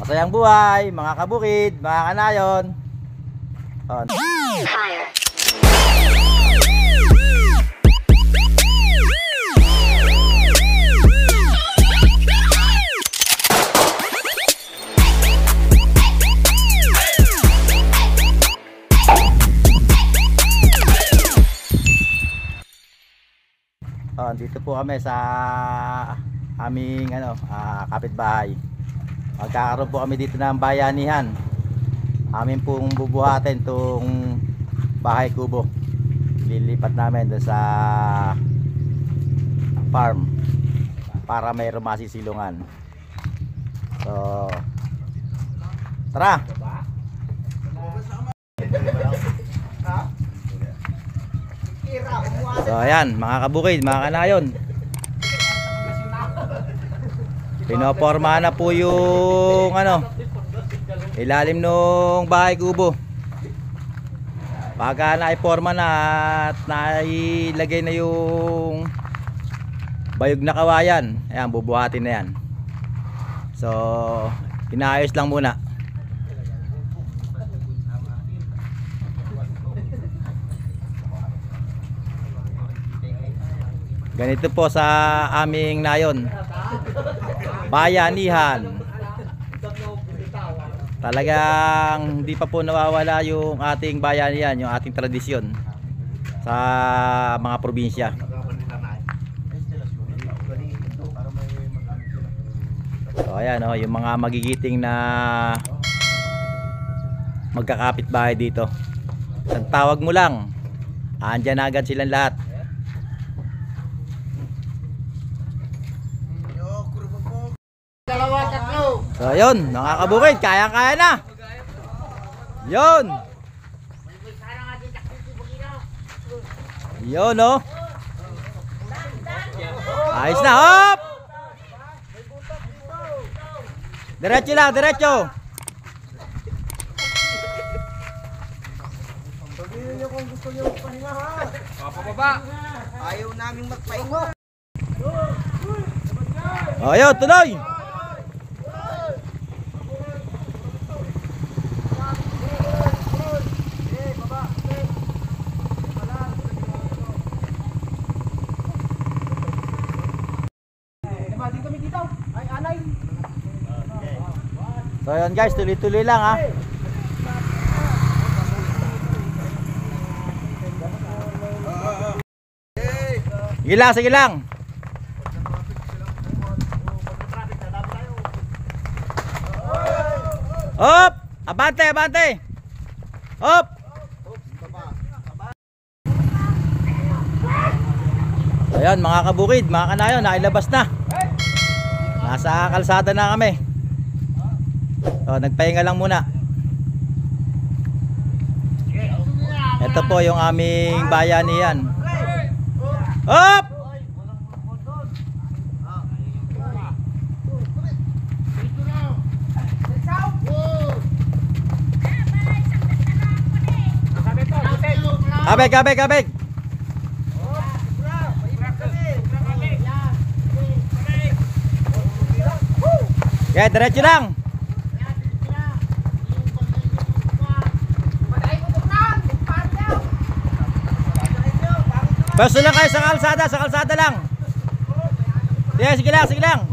Masayang buhay, mga kabukid, mga kanayon. Dito po kami sa aming kapitbahay. Magkakaroon po kami dito ng bayanihan. Amin pong bubuhatin tong bahay kubo. Lilipat namin doon sa farm para mayroong masisilungan. So tara. So ayan mga kabukid, mga kanayon, pinoporma na po yung ilalim ng bahay kubo. Pagka naiporma na at nailagay na yung bayog na kawayan, ayan, bubuhatin na yan. So inaayos lang muna. Ganito po sa aming nayon, bayanihan. Talagang hindi pa po nawawala yung ating bayanihan, yung ating tradisyon sa mga probinsya. So ayan yung mga magigiting na magkakapit bahay dito. Tawag mo lang, andyan agad silang lahat. So yun, mga kabukid, kaya-kaya na. Yun. Yun ayos na, hop. Diretso lang, diretso. Sabihin nyo kung gusto nyo magpahinga, ha. Papababa. Ayaw namin magpahinga. O yun, tuloy. So yun guys, tuloy-tuloy lang ha. Sige lang, sige lang. Hop! Abante, abante! Hop! Ayan mga kabukid, mga kanayon, nailabas na. Nasa kalsada na kami. So, nagpahinga lang muna. Ito po yung aming bayanihan. Hop! Kabeg, kabeg, kabeg. Okay, diretso lang. Basta lang kayo sa kalsada lang. Sige lang, sige lang.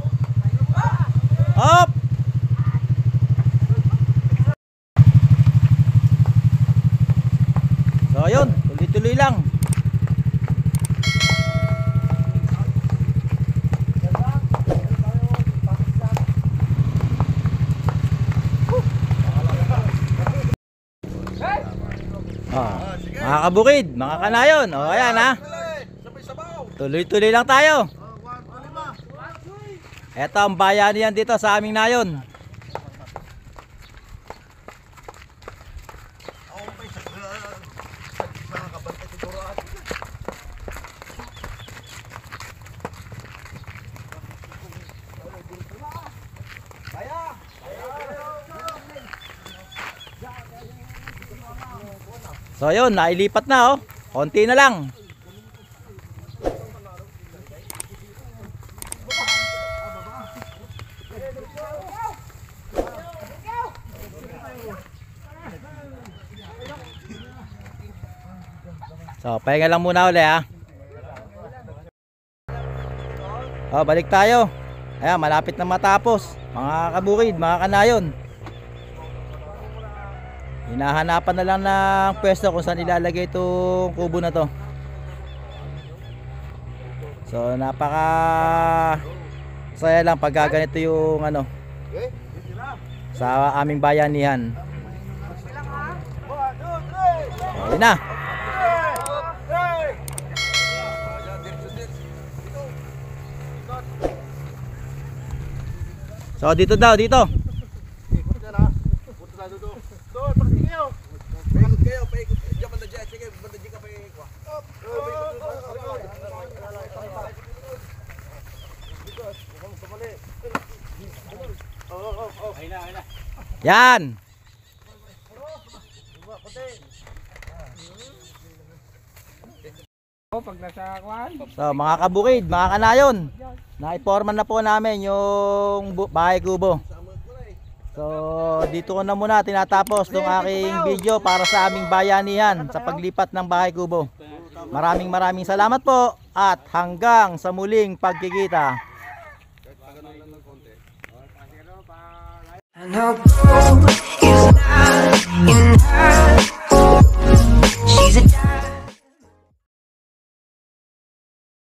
Hop! So yun, tuloy-tuloy lang. Mga kabukid, mga kanayon. O ayan ha. Tuloy-tuloy lang tayo. Ito ang bayanihan dito sa aming nayon. So yun, nailipat na konti na lang. So, pahinga lang muna uli ha. Oh, balik tayo. Ayan, malapit na matapos. Mga kabukid, mga kanayon. Hinahanapan na lang ng pwesto kung saan ilalagay itong kubo na to. So, napaka saya lang pag ganito yung ano sa aming bayanihan. Ayun na. So dito daw, dito. Yan. Pag nasa kwan. So mga kabukid, mga kanayon, naiporman na po namin yung bahay kubo. So dito ko na muna tinatapos itong aking video para sa aming bayanihan sa paglipat ng bahay kubo. Maraming salamat po at hanggang sa muling pagkikita. And I'll go